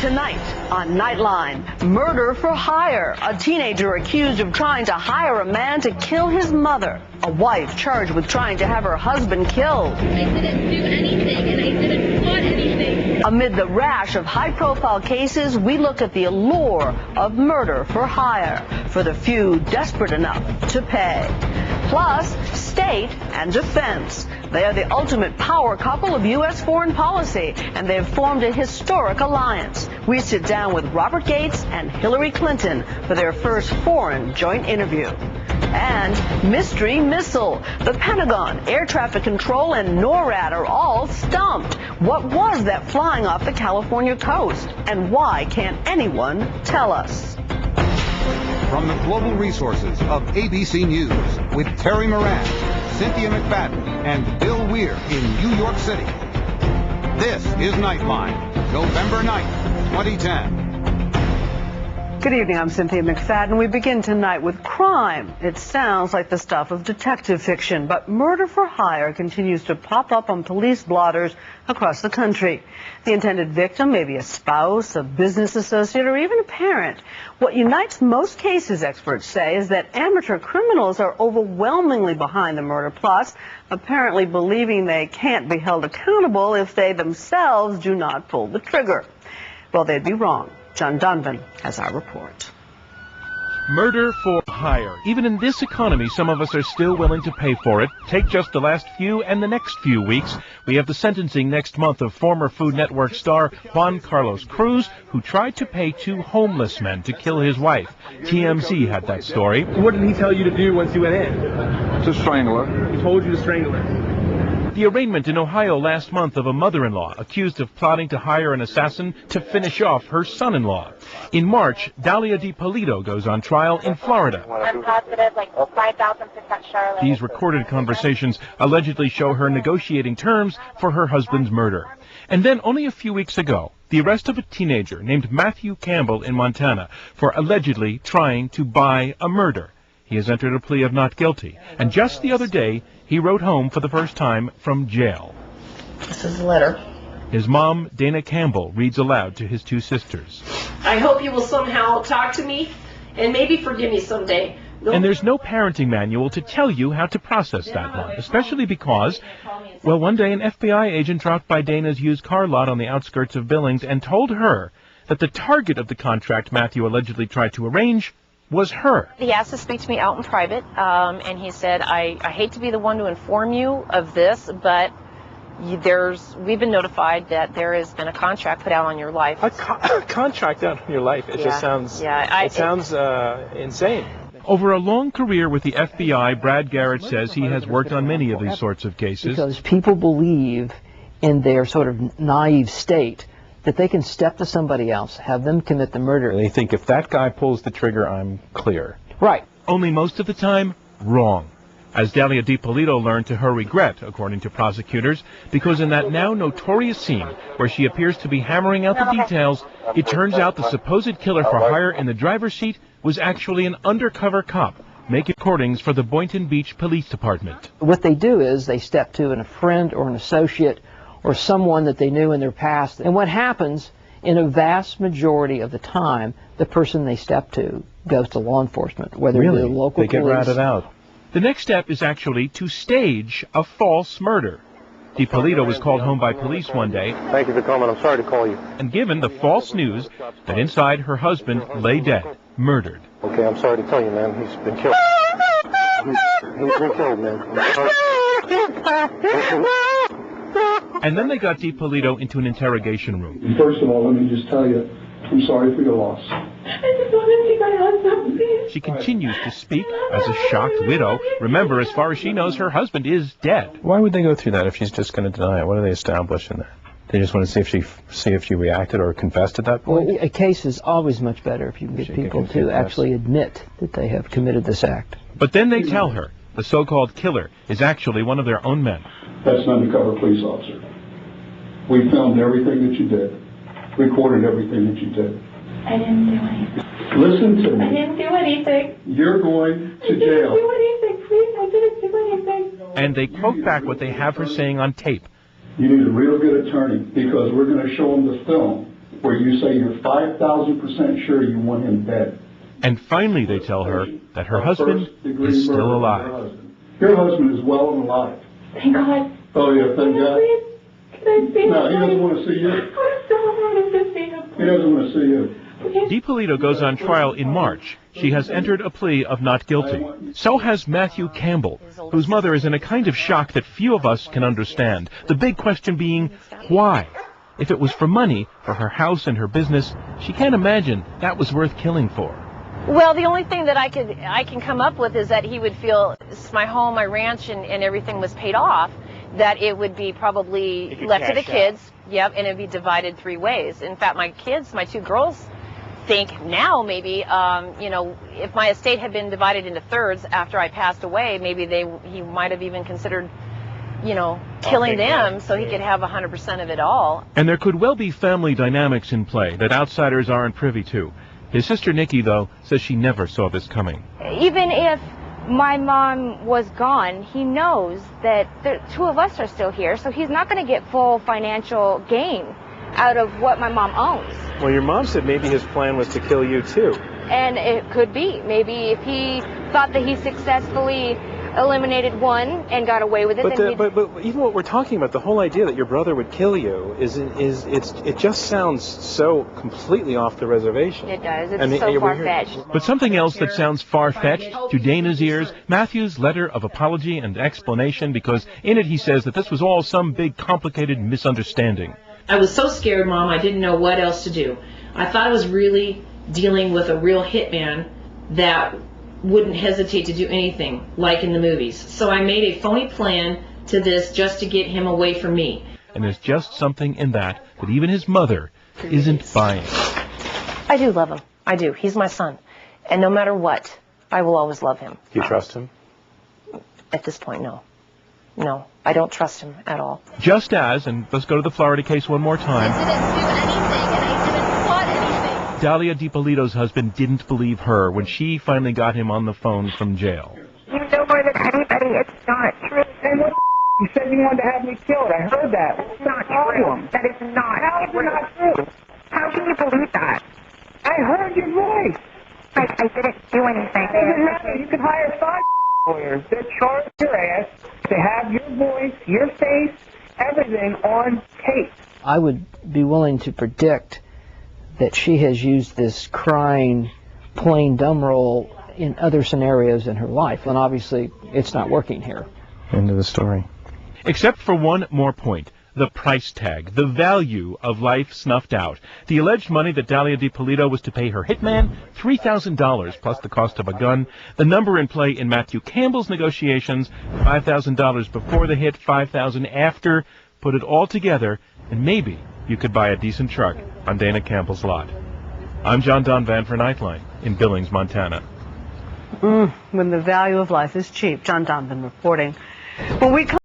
Tonight on Nightline, murder for hire. A teenager accused of trying to hire a man to kill his mother. A wife charged with trying to have her husband killed. I didn't do anything, and I didn't want anything. Amid the rash of high-profile cases, we look at the allure of murder for hire for the few desperate enough to pay. Plus, state and defense. They are the ultimate power couple of U.S. foreign policy, and they have formed a historic alliance. We sit down with Robert Gates and Hillary Clinton for their first foreign joint interview. And mystery missile. The Pentagon, air traffic control, and NORAD are all stumped. What was that flying off the California coast? And why can't anyone tell us? From the global resources of ABC News, with Terry Moran, Cynthia McFadden, and Bill Weir in New York City. This is Nightline, November 9th, 2010. Good evening, I'm Cynthia McFadden. We begin tonight with crime. It sounds like the stuff of detective fiction, but murder for hire continues to pop up on police blotters across the country. The intended victim may be a spouse, a business associate, or even a parent. What unites most cases, experts say, is that amateur criminals are overwhelmingly behind the murder plots, apparently believing they can't be held accountable if they themselves do not pull the trigger. Well, they'd be wrong. John Donovan has our report. Murder for hire. Even in this economy, some of us are still willing to pay for it. Take just the last few and the next few weeks. We have the sentencing next month of former Food Network star Juan Carlos Cruz, who tried to pay two homeless men to kill his wife. TMZ had that story. What did he tell you to do once you went in? To strangle her. He told you to strangle her. The arraignment in Ohio last month of a mother-in-law accused of plotting to hire an assassin to finish off her son-in-law. In March, Dalia DiPolito goes on trial in Florida. I'm positive, like 5,000% Charlotte. These recorded conversations allegedly show her negotiating terms for her husband's murder. And then only a few weeks ago, the arrest of a teenager named Matthew Campbell in Montana for allegedly trying to buy a murder. He has entered a plea of not guilty, and just the other day, he wrote home for the first time from jail. This is a letter. His mom, Dana Campbell, reads aloud to his two sisters. I hope you will somehow talk to me and maybe forgive me someday. And there's no parenting manual to tell you how to process that one, especially because, well, one day an FBI agent dropped by Dana's used car lot on the outskirts of Billings and told her that the target of the contract Matthew allegedly tried to arrange was her. He asked to speak to me out in private, and he said, I hate to be the one to inform you of this, but we've been notified that there has been a contract put out on your life. A contract out on your life? It just sounds, it sounds insane. Over a long career with the FBI, Brad Garrett says he has worked on many of these sorts of cases. Because people believe in their sort of naive state that they can step to somebody else, have them commit the murder. They think if that guy pulls the trigger, I'm clear. Right. Only most of the time, wrong. As Dalia DiPolito learned to her regret, according to prosecutors, because in that now notorious scene where she appears to be hammering out the details, it turns out the supposed killer for hire in the driver's seat was actually an undercover cop making recordings for the Boynton Beach Police Department. What they do is they step to a friend or an associate or someone that they knew in their past. And what happens, in a vast majority of the time, the person they step to goes to law enforcement, whether really? They're local they get police. ratted out. The next step is actually to stage a false murder. DiPolito was called home by police one day. Thank you for coming. I'm sorry to call you. And given the false news that inside her husband lay dead, murdered. Okay, I'm sorry to tell you, man. He's been killed. He's been killed, man. I'm sorry. And then they got DiPolito into an interrogation room. First of all, let me just tell you, I'm sorry for your loss. I just want to see my husband, please. She continues to speak as a shocked widow. Remember, as far as she knows, her husband is dead. Why would they go through that if she's just going to deny it? What do they establish in there? They just want to see if she reacted or confessed at that point? Well, a case is always much better if you can get people to actually admit that they have committed this act. But then they tell her the so-called killer is actually one of their own men. That's an undercover police officer. We filmed everything that you did, recorded everything that you did. I didn't do anything. Listen to me. I didn't do anything. You're going to jail. I didn't do anything, please. I didn't do anything. And they quote back what they have her saying on tape. You need a real good attorney because we're going to show them the film where you say you're 5,000% sure you want him dead. And finally they tell her that her husband is still alive. Your husband is well and alive. Thank God. Oh yeah, thank God. Can I see him? No, he doesn't want to see you. I so wanted to see him. He doesn't want to see you. DiPolito goes on trial in March. She has entered a plea of not guilty. So has Matthew Campbell, whose mother is in a kind of shock that few of us can understand. The big question being, why? If it was for money, for her house and her business, she can't imagine that was worth killing for. Well, the only thing that I can come up with is that he would feel my home, my ranch, and everything was paid off, that it would be probably left to the kids. Yep, and it would be divided 3 ways. In fact, my kids, my 2 girls, think now maybe, you know, if my estate had been divided into thirds after I passed away, maybe he might have even considered, you know, killing them so he could have 100% of it all. And there could well be family dynamics in play that outsiders aren't privy to. His sister Nikki, though, says she never saw this coming. Even if my mom was gone, he knows that the 2 of us are still here, so he's not going to get full financial gain out of what my mom owns. Well, your mom said maybe his plan was to kill you, too. And it could be. Maybe if he thought that he successfully eliminated one and got away with it, but even what we're talking about, the whole idea that your brother would kill you it just sounds so completely off the reservation. It does. It's so far-fetched. But something else that sounds far-fetched to Dana's ears, Matthew's letter of apology and explanation, because in it he says that this was all some big complicated misunderstanding. I was so scared, Mom, I didn't know what else to do. I thought I was really dealing with a real hitman that wouldn't hesitate to do anything, like in the movies. So I made a phony plan to this just to get him away from me. And there's just something in that even his mother isn't buying. I do love him. I do. He's my son. And no matter what, I will always love him. Do you trust him? At this point, no. No, I don't trust him at all. Just as, and let's go to the Florida case one more time. I didn't do anything, and I didn't plot anything. Dalia DiPolito's husband didn't believe her when she finally got him on the phone from jail. You know more than anybody, it's not true. And what you said you wanted to have me killed. I heard that. It's not true. That is not true. How is it not true? How can you believe that? I heard your voice. I didn't do anything. It doesn't matter. You could hire 5 lawyers. They're charged your ass to have your voice, your face, everything on tape. I would be willing to predict that she has used this crying, plain dumb role in other scenarios in her life, and obviously it's not working here. End of the story. Except for one more point. The price tag, the value of life snuffed out. The alleged money that Dalia DiPolito was to pay her hitman, $3,000 plus the cost of a gun. The number in play in Matthew Campbell's negotiations, $5,000 before the hit, $5,000 after. Put it all together, and maybe you could buy a decent truck on Dana Campbell's lot. I'm John Donvan for Nightline in Billings, Montana. When the value of life is cheap. John Donvan reporting. When we come